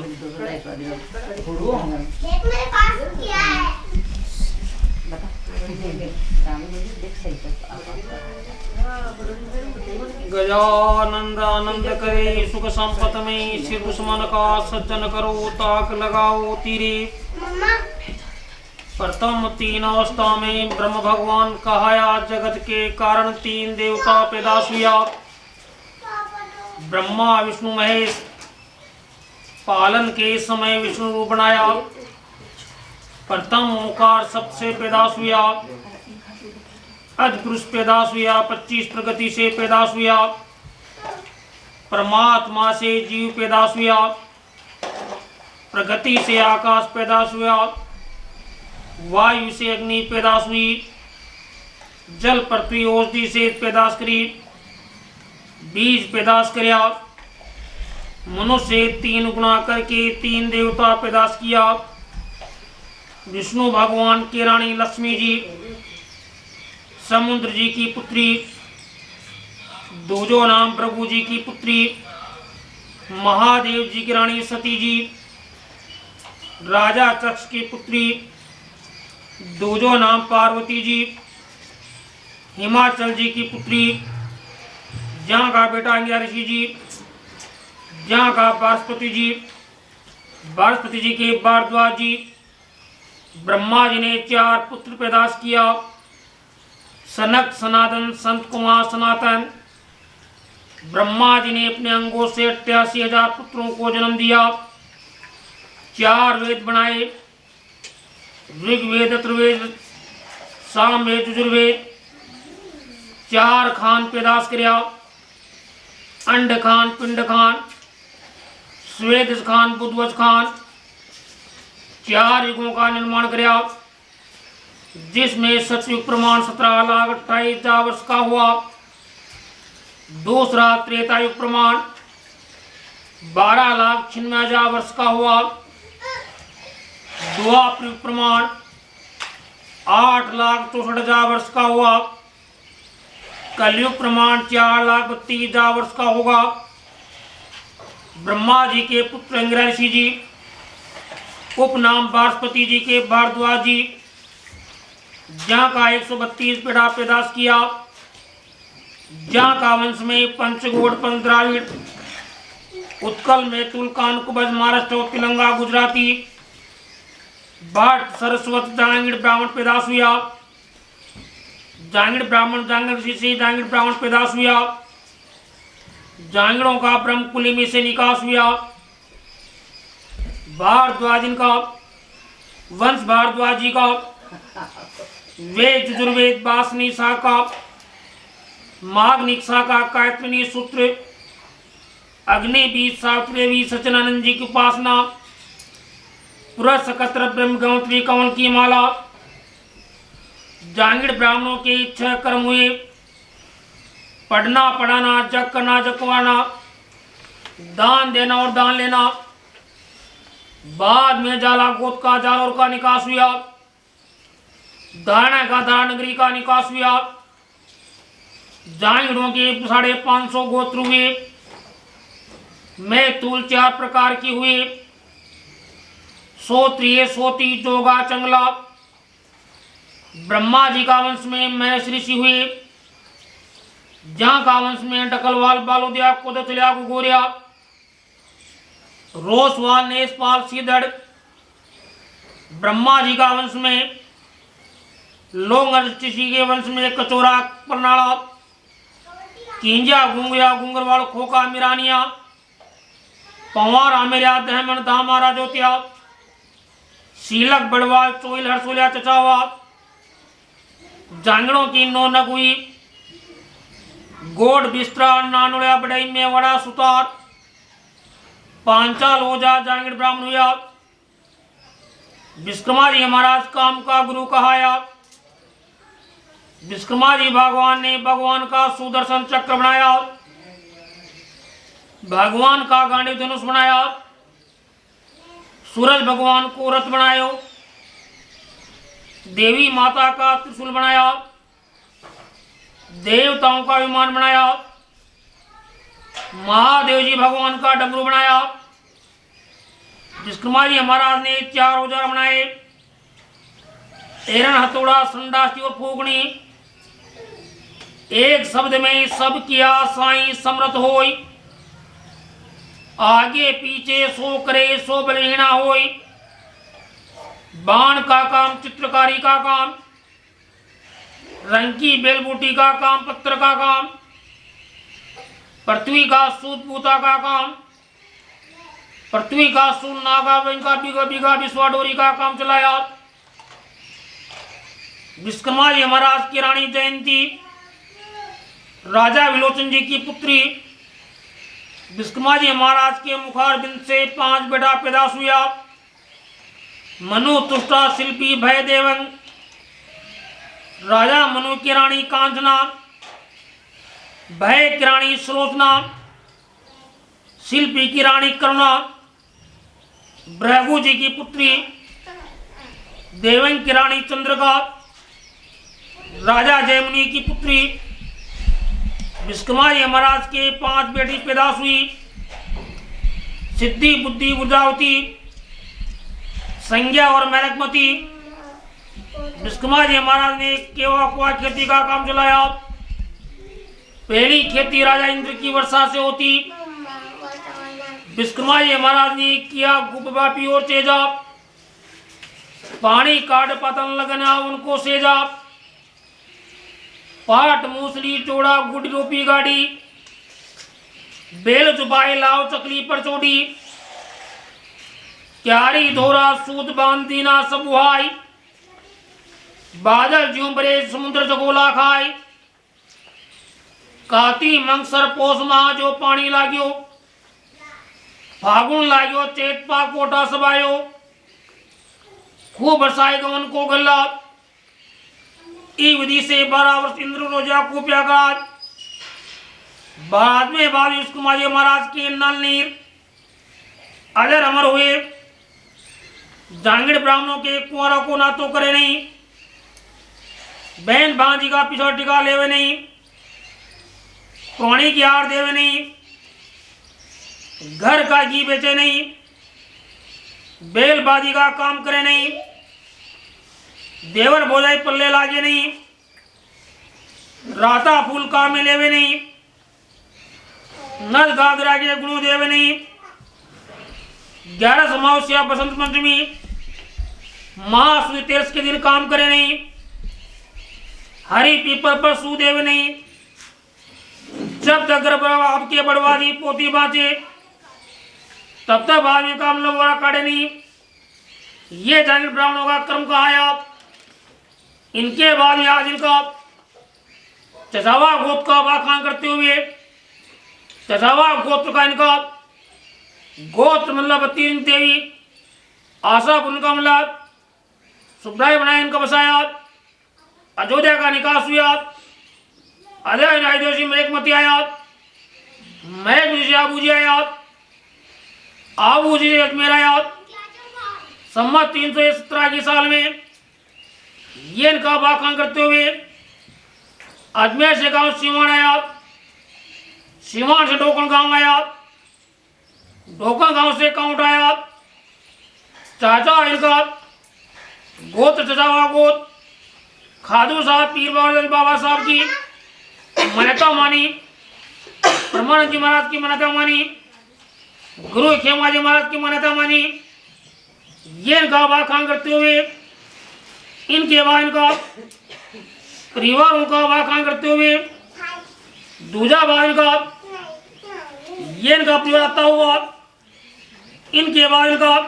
मेरे पास क्या है? गजानंद आनंद करे सुख संपत में सिर दुश्मन का सज्जन करो ताक लगाओ तीरे। प्रथम तीन अवस्था में ब्रह्म भगवान कहाया जगत के कारण तीन देवता पैदा हुआ ब्रह्मा विष्णु महेश। पालन के समय विष्णु रूप बनाया। प्रथम ओंकार सबसे पैदा हुआ। अजपुरुष पैदा हुआ 25 प्रगति से पैदा हुआ। परमात्मा से जीव पैदा हुआ। प्रगति से आकाश पैदा हुआ। वायु से अग्नि पैदा हुई। जल पृथ्वी औषधि से पैदा करी। बीज पैदा किया। मनुष्य तीन गुना करके तीन देवता पैदा किया। विष्णु भगवान की रानी लक्ष्मी जी, समुद्र जी की पुत्री, दूजो नाम प्रभु जी की पुत्री, महादेव जी की रानी सती जी, राजा चक्ष की पुत्री, दूजो नाम पार्वती जी, हिमाचल जी की पुत्री, जहाँ का बेटा अंगिरा ऋषि जी, जहाँ का बृहस्पति जी, बृहस्पति जी के भारद्वाज जी। ब्रह्मा जी ने 4 पुत्र पैदा किया, सनक, सनातन, संत कुमार, सनातन। ब्रह्मा जी ने अपने अंगों से 88,000 पुत्रों को जन्म दिया। 4 वेद बनाए, ऋग्वेद, अथर्ववेद, सामवेद, यजुर्वेद। 4 खान पैदा किया, अंड खान, पिंड खान, स्वेद खान, बुधवज खान। 4 युगों का निर्माण किया, जिसमें सतयुग प्रमाण 17,28,000 वर्ष का हुआ। दूसरा त्रेता युग प्रमाण 12,96,000 वर्ष का हुआ। द्वापर युग प्रमाण 8,64,000 वर्ष का हुआ। कलयुग प्रमाण 4,32,000 वर्ष का होगा। ब्रह्मा जी के पुत्र अंगिरा ऋषि जी, उपनाम बृहस्पति जी के भारद्वाज जी, जहाँ का 132 बेटा पैदा किया। जहाँ का वंश में पंचगोड़, पंद्राविड़, उत्कल में तुलकान, कुबज, महाराष्ट्र, तेलंगा, गुजराती, भट्ट, सरस्वत, जांगिड़ ब्राह्मण पैदा हुआ। जांगिड़ ब्राह्मण जांगिड़ ऋषि से जांगिड़ ब्राह्मण पैदा हुआ। जांगिड़ों का ब्रह्मकुली में से निकास हुआ। भारद्वाज का वंश, भारद्वाज जी का वेद, यजुर्वेद, वासनी शाखा, माग्निक शाखा, गायत्री सूत्र, अग्नि बीज, सावित्री बीज, सच्चिदानंद जी की उपासना, पुरुष सकत्र, ब्रह्म गंत्री, कमल की माला। जांगिड़ ब्राह्मणों के 6 कर्म हुए, पढ़ना, पढ़ाना, जग करना, जगवाना, दान देना और दान लेना। बाद में जाला गोत का, जालौर का निकास हुआ। धारणा का, धारणगरी का निकास हुआ। जांगिड़ों के 550 गोत्र हुए। मैथुल 4 प्रकार की हुए, सोत्रिय, सोती, जोगा, चंगला। ब्रह्मा जी का वंश में महेश ऋषि हुए। जहाँ का वंश में डकलवाल, बालोदिया, कोदतलिया, गोरिया, रोसवाल, नेसपाल, सीधड़। ब्रह्मा जी का वंश में लोंग ऋषि के वंश में कचोरा, परनाड़ा, किंजा, गुंगिया, गुंगरवाड़, खोका, मिरानिया, पंवार, आमेरिया, दहमन, धामा, राजोतिया, शीलक, बड़वाल, चोइल, हरसोलिया, चचावा। जांगड़ों की 9 नग हुई। गोड, बिस्तरा, नानुड़िया, बड़ई, मेवाड़ा, सुतार, पांचाल, ओझा, जांगिड़ ब्राह्मण हुआ। विश्वकर्मा जी महाराज काम का गुरु कहाया। विश्वकर्मा जी भगवान ने भगवान का सुदर्शन चक्र बनाया, भगवान का गांडीव धनुष बनाया, सूरज भगवान को रथ बनायो, देवी माता का त्रिशूल बनाया, देवताओं का विमान बनाया, महादेव जी भगवान का डमरू बनाया, विश्वकर्मा जी महाराज ने 4 औजार बनाए। एरन, हथौड़ा, संडासी और फूकनी। एक शब्द में सब किया साई समर्थ होई। आगे पीछे सो करे सो बलहीना होई। बाण का काम, चित्रकारी का काम, रंग की बेलबूटी का काम, पत्थर का काम, पृथ्वी का सूत पूता का काम, पृथ्वी का सून नागा का बिगा बिगा विश्वाडोरी का काम चलाया। विश्वकर्मा जी महाराज की रानी जयंती राजा विलोचन जी की पुत्री। विश्वकर्मा जी महाराज के मुखार बिंद से 5 बेटा पैदा हुआ। मनु, तुष्टा, शिल्पी, भय देवंग। राजा मनु की रानी कांचना, भय की रानी सुलोचना, शिल्पी की रानी करुणा, भृगु जी की पुत्री देवंग की रानी चंद्रका, राजा जयमुनि की पुत्री। विश्वकर्मा जी महाराज के 5 बेटी पैदा हुई। सिद्धि, बुद्धि, बुद्धावती, संज्ञा और मैरकमती। विश्वकर्मा जी महाराज ने केवा कुआ खेती का काम चलाया। पहली खेती राजा इंद्र की वर्षा से होती। विश्वकर्मा जी महाराज ने किया गुब्बापी और तेजा। पानी काट पतन लगना उनको सेजा। पाट, मूसली, चोड़ा, गुड़ रोपी गाड़ी। बेल चुपाए लाव चकली पर चोड़ी। क्यारी धोरा सूत बांध दीना सब उहाई। बादल ज्यों बरे समुद्र जगोला खाए। काती मंगसर पोष माह जो पानी लाग्यो। फागुन लाग्यो चेत पा कोटा सबायो। खूब बरसाए गवन को गल्ला। ई विधि से 12 वर्ष इंद्र रोजा को प्यागाज। बाद में बाद विश्वकर्मा जी महाराज के नल नीर अजर अमर हुए। जांगड़ ब्राह्मणों के कुंवरों को ना तो करे नहीं। बहन भांजी का पिछड़ टिका लेवे नहीं। पानी की आड़ देवे नहीं। घर का घी बेचे नहीं। बेलबाजी का काम करे नहीं। देवर बोझाई पल्ले लागे नहीं। राता फूल का में लेवे नहीं। नल गागरा के गुरु देवे नहीं। 11 अमावस्या बसंत पंचमी महासुद तेरस के दिन काम करे नहीं। हरी पीपल पर सू देवे नहीं। जब तक गर्भ आपके बड़वाजी पोती बाँचे तब तक बाद में काम लगवा काटे नहीं। ये जान ब्राह्मणों का कर्म कहाया। इनके बाद में आज इनका चचावा गोत्र का वाखान करते हुए चचावा गोत्र का इनका गोत्र मतलब 3 देवी आशा उनका मतलब सुब्राय बनाया इनका बसाया। अयोध्या का निकास हुआ। अजय नायदोषी में एक मती आया। मैं आबू जी आया। आबू जी अजमेर आया। सम्मत 317 के साल में ये इनका वाखान करते हुए अजमेर से गांव सीवान आया। सीवान से ढोकन गांव आया। ढोकन गांव से काउंट आया। चाचा इनका गोत्र चचावा गोत्र खादू साहब पीर बाबा साहब की मान्यता मानी। परमानंद जी महाराज की मान्यता मानी। गुरु खेमा जी महाराज की मान्यता मानी। ये इनका वाखान करते हुए इनके बाद इनका परिवारों का वाखान करते हुए दूजा बाद इनका ये इनका परिवार आता हुआ। इनके बाद इनका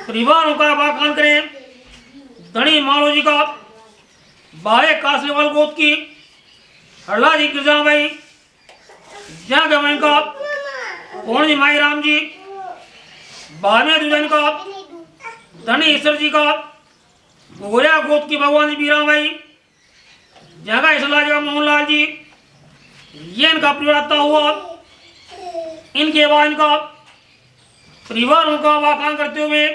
परिवारों का वाखान करें। धनी मालो जी का बाहे कासलीवाल गोत की हरला जी गिरजा भाई जहाँ का इनका कौन जी माई राम जी बारहवें दुजन का धनी ईश्वर जी का गोया गोत की भगवान जी बीरा भाई जगह इसला जी का मोहनलाल जी ये इनका परिवार आता हुआ। इनके बाद इनका परिवारों का वाखान करते हुए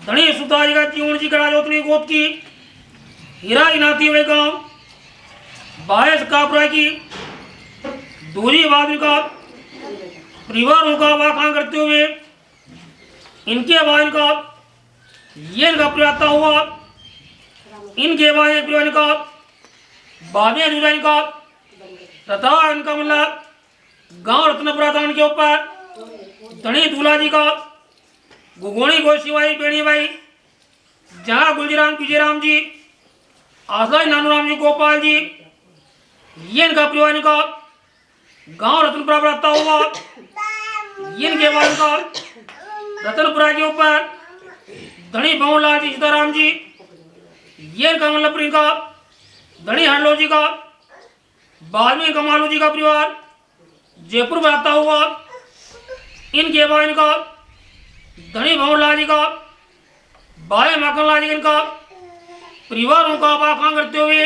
धनी सुधा जी का जीवन जी का राजोत्री गोत की हीरा इनाती हुए गांव बायस कापरा की दूरी बाद का परिवारों का वाखान करते हुए इनके बाद इनका ये इनका प्रयाता हुआ, इनके बाद एक इनका बाद में दूसरा इनका तथा इनका मतलब गांव रत्नपुरा थान के ऊपर धनी दूल्हा जी का गुगोणी गोशी भाई बेणी भाई, जहाँ गुलजीराम विजयराम जी, आसाई नानूराम जी, गोपाल जी, ये इनका परिवार इनका गांव रतनपुरा रहता हुआ, इनके बाद इनका रतनपुरा के ऊपर धनी भवनलाल जी, सीताराम जी, ये इनका मतलब इनका धनी हरलो जी का, बाद में इनका मालू जी का परिवार जयपुर में रहता हुआ, इनके बाद इनका धनी भवनलाल जी का, बाय माखनलाल जी इनका परिवारों का आखान करते हुए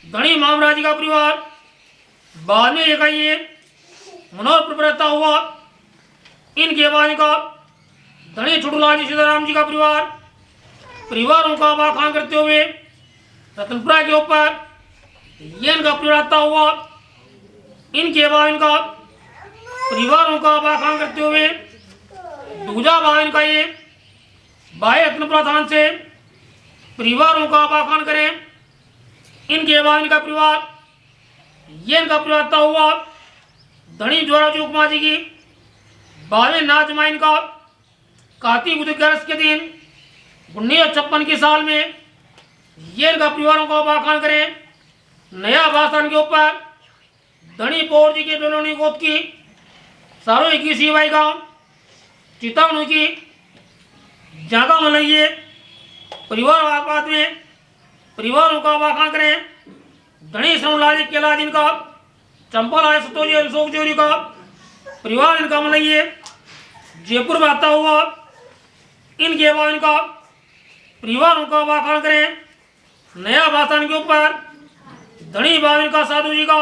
धनी मामराज जी का परिवार, बाद में ये मनोहर पर रहता हुआ, इनके बाद इनका धनी छोटूलाल जी, सीताराम जी का परिवारों का आखान करते हुए रतनपुरा के ऊपर ये इनका परिवार रहता हुआ, इनके बाद इनका परिवारों का आखान करते हुए दूजा बाद इनका ये बाह्य रत्नपुरा थान से परिवारों का आखान करें, इनके बाद इनका परिवार ये इनका परिवार रहता हुआ धनी ज्वारा कुमार जी की, बाद में नाजमा इनका कार्तिक बुध ग्यारस के दिन 1956 के साल में ये इनका परिवारों को आखान करें, नया बास्थान के ऊपर धनी पौर जी के डोलोनी गोद की सारो 21 भाई गाँव चितावनों की जागा मलइए परिवार आपात में परिवारों का आखान करें, धनी श्रवणलाल जी, केला जी इनका, चंपालाल सतो जी, अशोक जोरी का परिवार इनका मलइए जयपुर में आता हुआ, इनके बाद इनका परिवारों का आखान करें, नया बास्थान के ऊपर धनी बाबा इनका साधु जी का,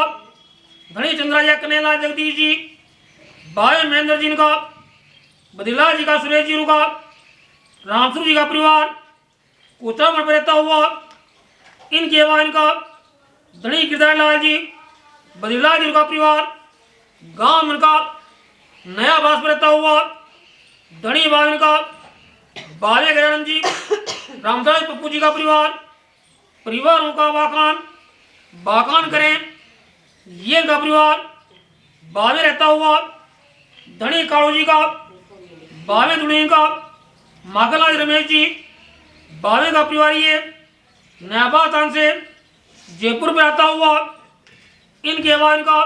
धनी चंद्राजा कन्हैयालाल जगदीश जी, भाई महेंद्र जी का, बद्रीलाल जी का, सुरेश जी का, रामसुर जी का परिवार कोचा में रहता हुआ, इनके बाद इनका धनी गिरधारी लाल जी, बद्रीलाल जी का परिवार गांव में इनका नया बास में रहता हुआ, धनी बाबा इनका बाले गजानंद जी, रामदास पप्पू जी का परिवारों का बाखान करें, ये इनका परिवार बावे रहता हुआ, धनी काड़ू जी का, बावे दुनिया का, माखनलाल रमेश जी, बावे का परिवार ये नयाबा थान से जयपुर में आता हुआ, इनके बाद इनका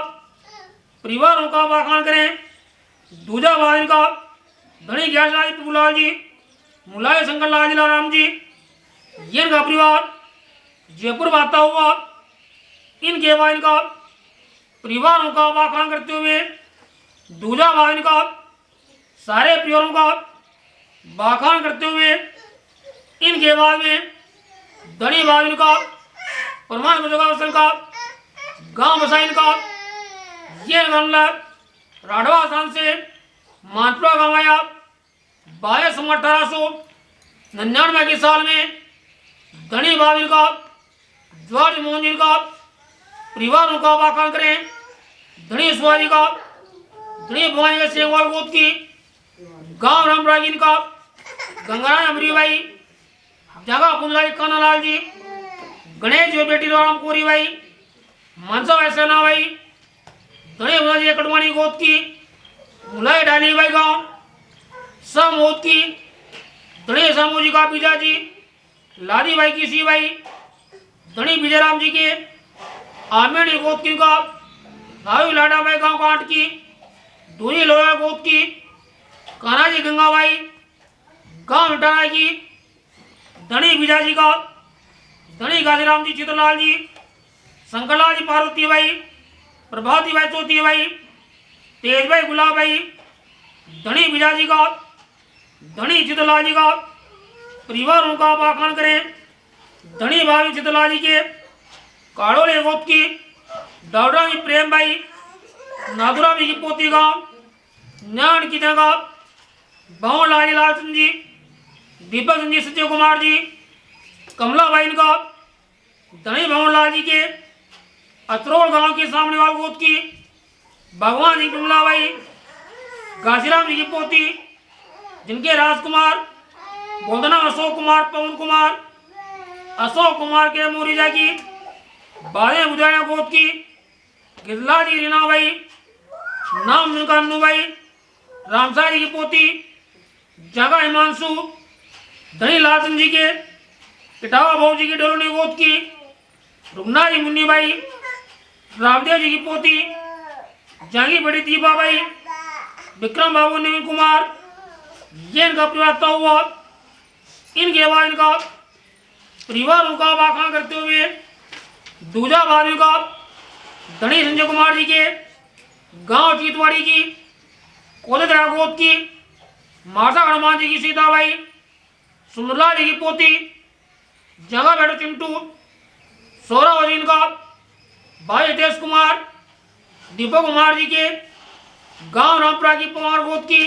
परिवारों का बाखान करें, दूजा बाद इनका धनी ज्ञानलाल जी, प्रभुलाल जी, मुलाय शंकर लाल जी, राम जी, ये इनका परिवार जयपुर में आता हुआ, इनके बाद इनका परिवारों का बाखान करते हुए दूजा बाद इनका सारे परिवारों का बाखान करते हुए, इनके बाद में धनी बाद इनका प्रमाण वचन का गांव बसा इनका ये राढ़वा स्थान से मानपुरा गांव आया 22 के साल में, धनी बाद इनका जॉर्ज मोहन जी का परिवारों का बाखान करें, धनी शिवाजी का, धनी भवानी के सेवाल गोद की, गांव रामराज इनका, गंगाराम अमरी भाई, जगह पुंजलाल कानालाल जी, गणेश जी बेटी राम कोरी भाई, मनसा भाई सेना भाई, धनी भुना जी कटवानी गोद की, मुलाई डाली भाई गांव सब गोद की, धनी सामू जी का बीजा जी, लादी भाई की सी भाई, धनी विजयराम जी के आमेड़ी गोद की का, भाई लाडा भाई गांव कांट की, दूरी लोया गोद की, कान्हा जी गंगा भाई गांव मिटाना की, धनी विजय जी का, धनी गाजीराम जी, चित्रलाल जी, शंकरलाल जी, पार्वती भाई, प्रभाती भाई, चौथी भाई, तेज भाई, गुलाब भाई, धनी विजय जी का, धनी चित्रलाल जी का परिवारों का बाखान करें, धनी भाभी चित्रलाल जी के काड़ोले गोद की, दाऊडा जी प्रेम भाई, नादुराम जी की पोती गांव ज्ञान की जगह, भवन लाल सिंह जी, दीपक सिंह जी, सत्य कुमार जी, कमला भाई इनका, धनी भवन लाल जी के अतरोल गांव के सामने वाल गोद की, भगवान जी कमला भाई, घासीराम जी की पोती, जिनके राजकुमार गोदना अशोक कुमार, पवन कुमार, अशोक कुमार के मोरिजा की, बारे बुझाया गोद की, गिरला जी रीना भाई, नाम उनका अन्नू भाई, रामसा जी की पोती जगह हिमांशु, धनी लाल सिंह जी के, पिटावा भाऊ जी की डोलनी गोद की, रुगना जी मुन्नी भाई, रामदेव जी की पोती जहांगी बड़ी दीपा भाई, विक्रम बाबू नवीन कुमार, ये इनका परिवार हुआ। इनके बाद इनका परिवारों का वाखान करते हुए दूजा बाद का धनी संजय कुमार जी के गांव चीतवाड़ी की, कोदरा गोद की, माता हनुमान जी की सीताबाई, सुंदरला जी की पोती जगह बैठो चिंटू, सोरावजी का भाई हितेश कुमार, दीपक कुमार जी के गांव रामपुरा की पवार गोद की,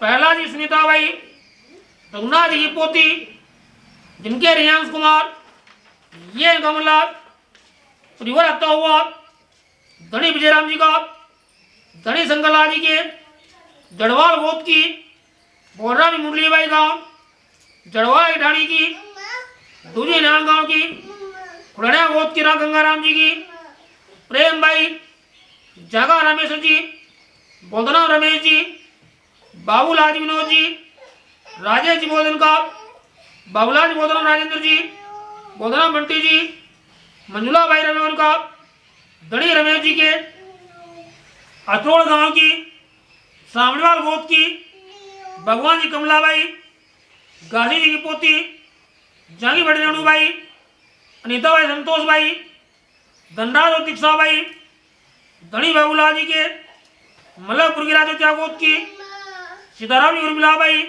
पहला जी सुनीताबाई, रघुनाथ जी की पोती जिनके रियांश कुमार, ये गमला परिवार आता हुआ धनी विजयराम जी का, धनी शंकरलाल जी के जड़वाल गोद की, बोरा में मुरली बाई गांव जड़वाल की ढाणी की, दूजी नान गांव की, खुड़निया गोद की गंगाराम जी की, प्रेम भाई, जगा रमेश जी, बोधना रमेश जी, बाबूलाल जी विनोद जी, राजेश जी बोधन का, बाबूलाल जी बोधन राजेंद्र जी, बोधना बंटी जी, मंजुला भाई रमेश का, धनी रमेश जी के, अतरोड़ गांव की, सामनेवाल गोद की, भगवान जी कमलाबाई, गाजी जी की पोती जांगी बड़े रेणु भाई, अनिता भाई, संतोष भाई, धनराज और दीक्षा भाई, धनी बाबूलाल जी के, मलकपुर की राजा गोद की, सीताराम जी उर्मिला भाई,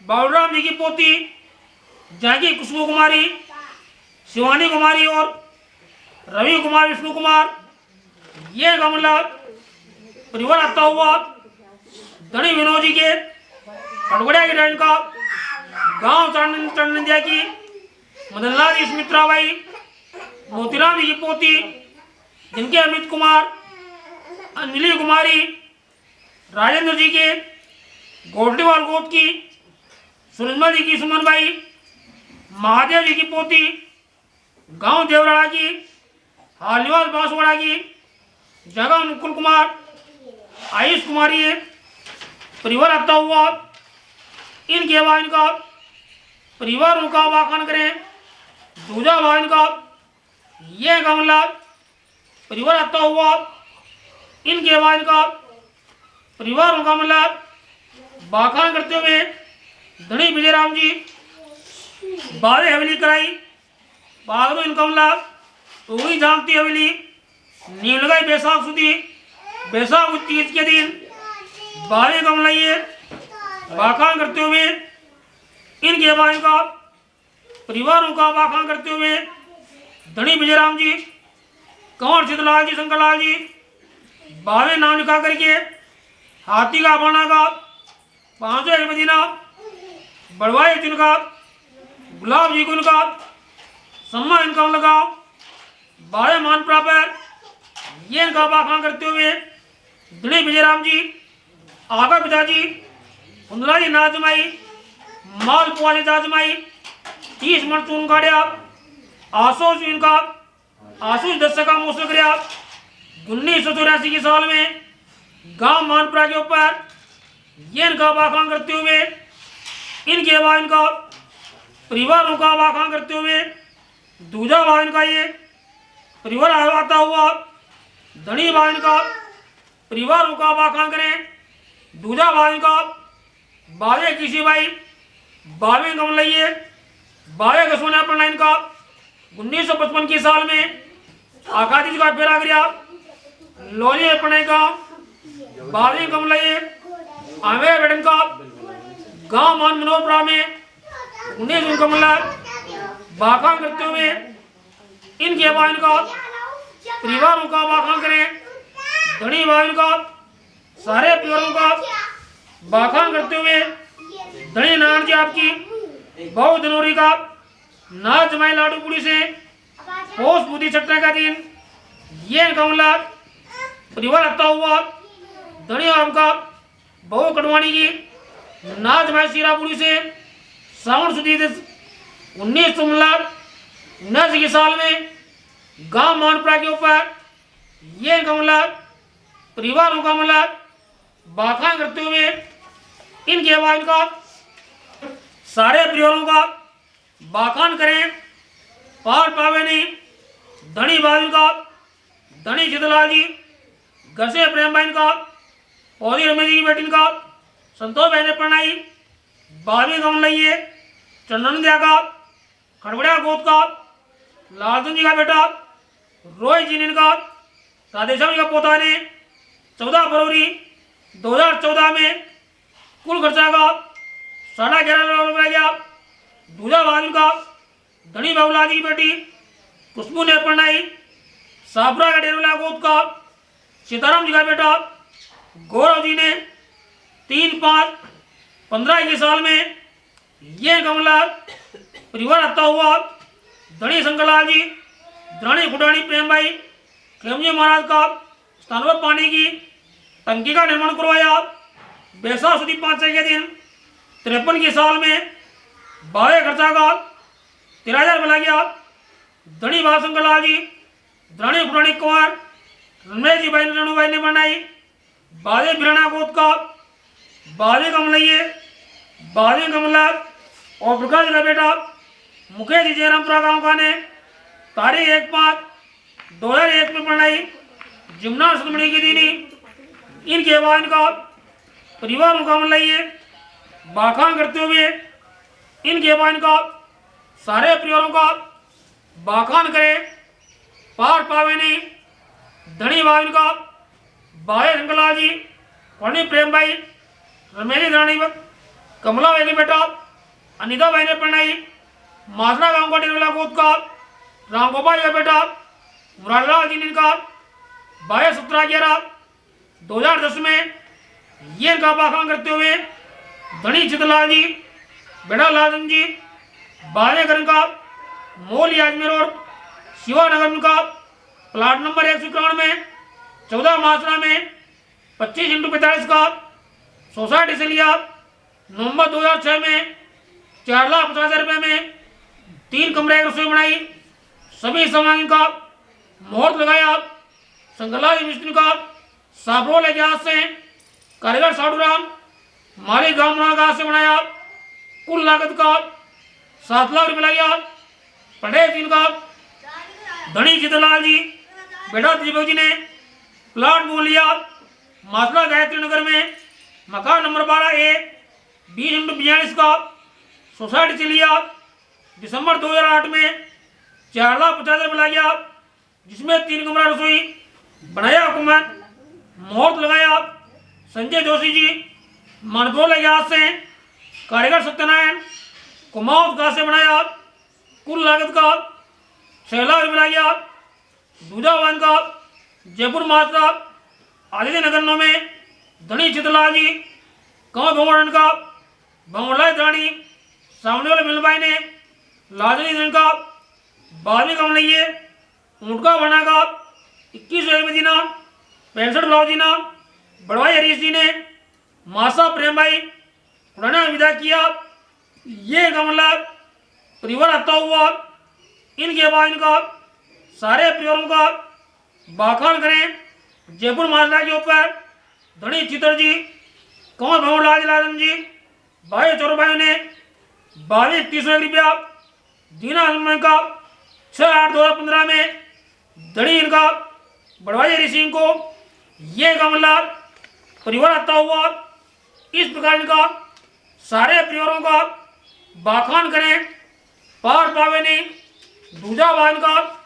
बाबूराम जी की पोती जांगी खुशबू कुमारी, शिवानी कुमारी और रवि कुमार, विष्णु कुमार, ये गमला परिवार आता हुआ धनी विनोद जी के कटगड़िया की डाइन का गांव चरणिया की, मदनलाल जी सुमित्रा भाई, मोतीराम जी की पोती जिनके अमित कुमार, अंजलि कुमारी, राजेंद्र जी के गोटलीवाल गोद की, सुरजमल जी की सुमन भाई, महादेव जी की पोती गांव देवराड़ा की, हालीवाल बांसवाड़ा की, जगह मुकुल कुमार, आयुष कुमारी है परिवार आता हुआ। इनके बाद इनका परिवारों का वाखान करें दूजा भाई इनका ये गमला परिवार आता हुआ। इनके बाद इनका परिवारों का मतलब वाखान करते हुए धनी विजयराम जी बावे हवेली कराई, बाद में इनका मतलब तो वही जानती हवेली नीम लगाई बैसाख सुधी, बैसाख तीज के दिन बावे कमला ये वाखान करते हुए। इनके बाद इनका परिवारों का वाखान करते हुए धनी विजयराम जी, कंवर शीतलाल जी, शंकरलाल जी बावे नाम लिखा करके हाथी का बना का 500 मदीना बड़वाई जिनका गुलाब जी को इनका सम्मान इनका लगा बावे मान प्राप्त ये इनका वाखान करते हुए धनी विजयराम जी आगा पिताजी कुंदला जी नाजमाई माल पुआजी नाजमाई 30 मन चून गाड़िया आसोस इनका आसूस 10 का मौसम कराया 1984 की साल में गांव मानपुरा के ऊपर ये इनका वाखान करते हुए। इनके बाद इनका परिवारों का वाखान करते हुए दूजा भाव इनका ये परिवार आता हुआ धनी भाव इनका परिवारों का वाखान करें दूजा भाव इनका बावे किसी भाई बावे कमलइये बावे कसोना पड़ना इनका 1955 की साल में आकादी का फेरा गया लोली पड़ने का बावे कमलइये आवे बेटन का गांव मान मनोपरा में 19 कमला वाखान करते हुए। इनके बाद इनका परिवारों का वाखान करें धनी भाई का सारे परिवारों का वाखान करते हुए धनी नारायण जी आपकी बहुत जनवरी का नाच जमाई लाडू पुड़ी से पोष बुद्धि छठा का दिन ये कमला परिवार आता हुआ धनी आपका बहु कटवाणी की नाथ भाई सीरापुरी से श्रावण सुदी 19 के साल में गांव मानपुरा के ऊपर ये गमला परिवारों का हमला बाखान करते हुए इनके आवाज का सारे परिवारों का बाखान करें पार पावे नहीं धनी बाबू का धनी चितलाल जी घर से प्रेम बहन का पौधी रमेश जी की बेटी का संतोष बहन ने प्रणाई बावी गम लइए चंदन दिया का खड़बड़िया गोद का लालचंद जी का बेटा रोहित जी ने का राधेश्याम जी का पोता ने 14 फरवरी 2014 में कुल खर्चा का 11.5 लाख रुपया गया। दूजा बाजू का धनी बाबूलाल जी की बेटी खुशबू ने प्रणाई साबरा का 1.5 लाख गोद का सीताराम जी का बेटा गौरव जी ने 3/5/15 के साल में ये गमला परिवार आता हुआ धनी शंकरलाल जी धनी खुटानी प्रेम भाई खेमजी महाराज का स्थान पर पानी की टंकी का निर्माण करवाया। बैसाख सुदी 5 के दिन 53 के साल में बावे खर्चा का 13,000 मिला गया। धनी बाल शंकरलाल जी धनी खुटानी कुंवर रमेश जी भाई रेणु भाई ने बनाई बाजे बिराना गोद का बाजे कमलइये बाजे कमला और प्रकाश का बेटा मुकेश जी जयरामपुरा गांव का ने तारीख 1/5/2001 में बनाई जिमना सुमणी की दीनी इनके बाद का परिवार मुकामलइये बाखान करते हुए इनके बाद का सारे परिवारों का बाखान करे पार पावे नहीं धनी बाबू का बाहे शंकरलाल जी पंडित प्रेम भाई रमेश रानी कमला भाई के बेटा अनिता भाई ने प्रणाई मासरा गांव का 1.5 लाख गोद का राम गोपाल का बेटा मुरारलाल जी ने का 22/17/2010 में ये का बाखान करते हुए धनी चितलाल जी बेटा लालन जी बालेकरण का मोल अजमेर और शिवानगर का प्लाट नंबर 191 में 14 मासरा में 25x45 का सोसाइटी से लिया। नवंबर 2006 में 4,50,000 रुपये में 3 कमरे की रसोई बनाई। सभी सामान का मुहूर्त लगाया। शंकरलाल मिस्त्री का साबरोल के हाथ से कारीगर साधुराम माली गांव का हाथ से बनाया। कुल लागत का 7 लाख रुपये लगा। पढ़े दिन का धनी चितलाल जी बेटा त्रिभुज जी ने प्लाट मोल लिया मासला गायत्री नगर में मकान नंबर 12A 20x42 का सोसाइटी से लिया। दिसंबर 2008 में 4,50,000 रुपये लगा जिसमें 3 कमरा रसोई बनाया। हुकूमत मुहूर्त लगाया। संजय जोशी जी मनपुर के हाथ से कारीगर सत्यनारायण कुमाऊं घास से बनाया। कुल लागत का 6 लाख रुपये लगा। दूजा वन का जयपुर मात्रा आदित्य नगर में धनी चितलाल जी गाँव भवन का भंगला रानी सामने वाले मिलबाई ने लाजनी दिन का बारहवीं कम लइए ऊँटका बना का 21 जी नाम 65 ब्लाउज जी नाम बड़वाई हरीश जी ने मासा प्रेम भाई पुराना विदा किया। ये गमला परिवार आता हुआ इनके बाद इनका सारे परिवारों का बाखान करें। जयपुर माजरा के ऊपर धनी चितर जी कंवर भवन लालन जी भाई चौर भाई ने 22,30 रुपया दीना का 6/8/2015 में धनी इनका बड़वाई हरी सिंह को ये गमला परिवार आता हुआ इस प्रकार इनका सारे परिवारों का बाखान करें पार पावे नहीं। दूजा बान का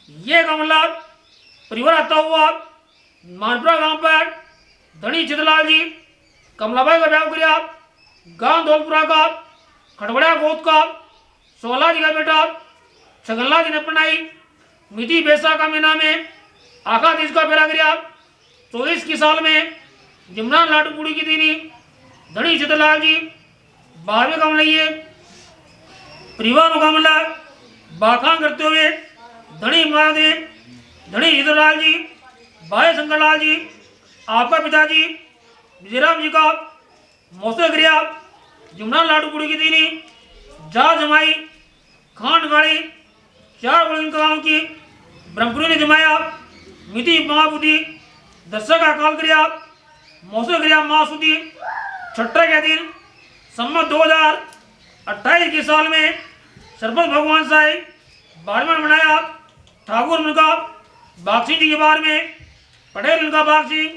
ये गमला परिवार आता हुआ मानपुरा गांव पर धनी चितलाल जी कमलाबाई का ब्याह किया। गांव धौलपुरा का खड़बड़िया गोद का 16 जी का बेटा छगनलाल जी ने अपनाई। मिति बैसाख का महीना में आका तीज का फेरा किया। 24 की साल में जिमना लाटूपुड़ी की दीनी धनी चितलाल जी 12वें कम लइए परिवार मुकामला बाखान करते हुए धनी महादेव धनी चितलाल जी भाई शंकरलाल जी आपका पिताजी विजयराम जी का मौसे क्रिया जमुना लाडू कुड़ी की दीनी जा जमाई खांड गाड़ी 4 बड़ी गाँव की ब्रह्मपुरी ने जमाया मिति महाबुद्धि दशक का काल क्रिया मौसम क्रिया मासुदी छठा के दिन सम्मत 2028 के साल में सरपंच भगवान साहिब बारहवां बनाया ठाकुर उनका बागसिंह जी के बार में पटेल उनका बागसिंह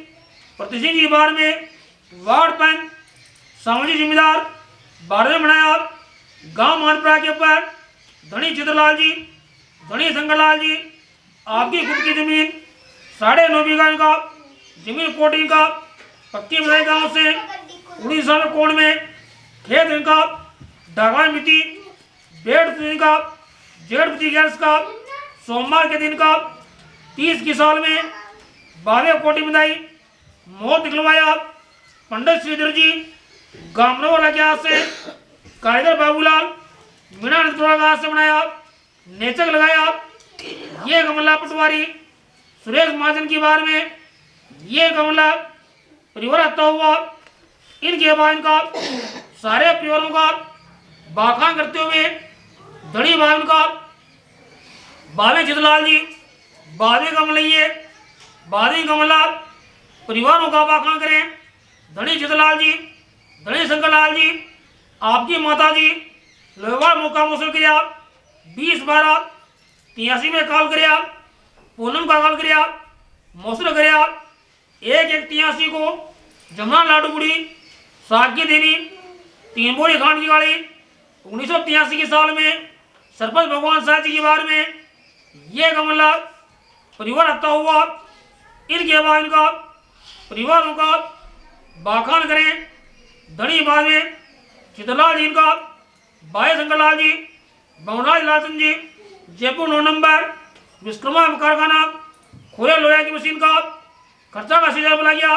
प्रतिसिंह जी के बार में वार्ड पंच सामाजिक जिम्मेदार 12वें बनाया गांव मानपुरा के ऊपर धनी चित्रलाल जी धनी शंकरलाल जी आपकी खुद की जमीन 9.5 बीघा का जमीन कोटिंग का पक्की बधाई गांव से उड़ीसा में कोण में खेत इनका ढाका मिति बेड का जेठ गैस का सोमवार के दिन का 30 की साल में 12 कोटि बधाई मोहर निकलवाया पंडित श्रीधर जी गामनोवाला के हाथ से कारीगर बाबूलाल मीना नथुरा के हाथ से बनाया नेचक लगाया ये गमला पटवारी सुरेश महाजन की बार में ये गमला परिवार आता हुआ इनके बाद इनका सारे परिवारों का बाखान करते हुए धड़ी भाई उनका बावे चितलाल जी बावे कमलैये बावे कमला परिवारों का बाखान करें धनी चितलाल जी धनी शंकरलाल जी आपकी माता जी लोहवार मौका मौसम किया 20/12/83 में काल करिया पूनम का काल करिया मौसम करिया 1/1/83 को जमुना लाडू बुड़ी साग की देनी 3 बोरी खांड की गाड़ी 1983 के साल में सरपंच भगवान साहब जी के बारे में ये गमला परिवार आता हुआ इनके बाद इनका परिवारों का बाखान करें धनी बाजे चितलाल जी इनका बाय शंकरलाल जी बमराज लालचंद जी जयपुर 9 नंबर विश्वकर्मा कारखाना खोया लोहा की मशीन का खर्चा का सीधा बोला गया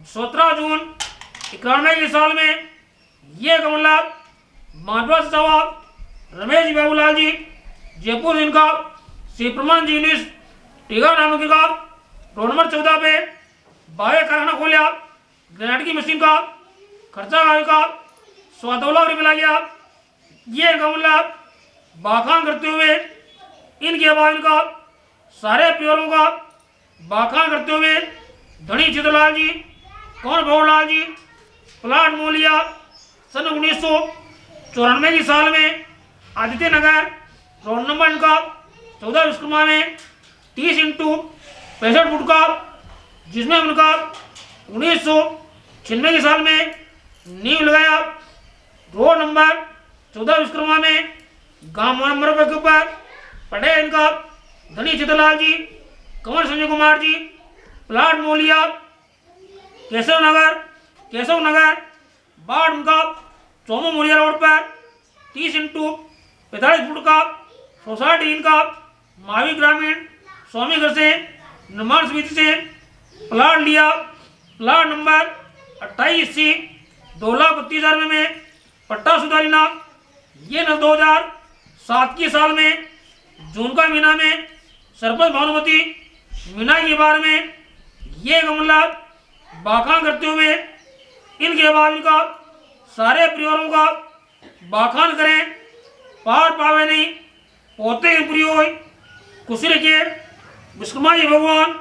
17 जून 91 के साल में ये गमला माधवा साहब रमेश बाबूलाल जी जयपुर इनका श्री प्रमाण जी यूनिस टीगा नाम का रोड नंबर 14 पे बावे कारखाना खोलिया ग्रेनाइट की मशीन का खर्चा का 100 लाख रुपये गया ये गमला बाखान करते हुए इनके बाद इनका सारे प्योरों का बाखान करते हुए धनी चित्रलाल जी कौन भवरलाल जी प्लाट मोलिया सन 1994 की साल में आदित्य नगर रोड नंबर इनका 14 विश्वकर्मा में 30x65 फुट का जिसमें उनका 1996 के साल में नींव लगाया रोड नंबर 14 विश्वकर्मा में गांव नंबर के ऊपर पटेल इनका धनी चित्रलाल जी कंवर संजय कुमार जी प्लाट मोलिया केशव नगर बाढ़ उनका चौमो मोलिया रोड पर 30x45 फुट का सोसाइटी इनका मावी ग्रामीण स्वामी घर से निर्माण समिति से प्लाट लिया प्लाट नंबर 28C 2,32,000 में पट्टा सुधारीना ये न 2007 के साल में जून का महीना में सरपंच भानुमती मीना के बार में ये गमला बाखान करते हुए इनके बाद इनका सारे परिवारों का बाखान करें पार पावे नहीं पोते प्रियो खुशी रखिए विश्वकर्मा जी भगवान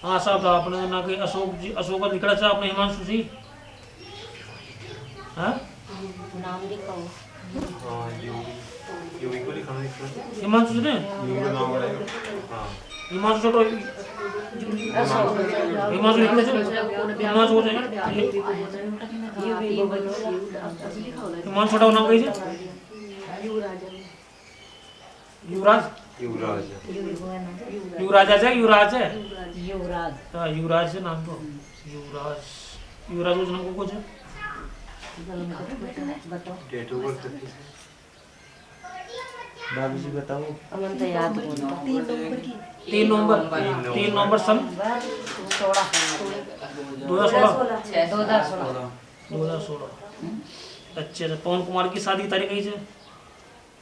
हाँ साहब आपने ना कि अशोक जी अशोक का निकला था आपने हिमांशु जी हाँ नाम लिखाओ हाँ योगी को लिखना है हिमांशु जी ने योगी का नाम है हाँ हिमांशु तो हिमांशु निकले थे हिमांशु हो जाए हिमांशु का नाम कही थे युवराज युवराज है युवराज है युवराज हाँ युवराज से नाम तो युवराज युवराज उस नाम को कुछ है बताओ डेट ऑफ बर्थ बाबू जी बताओ अमन तो याद होता 3 नवंबर सन 2016 अच्छा पवन कुमार की शादी की तारीख कही है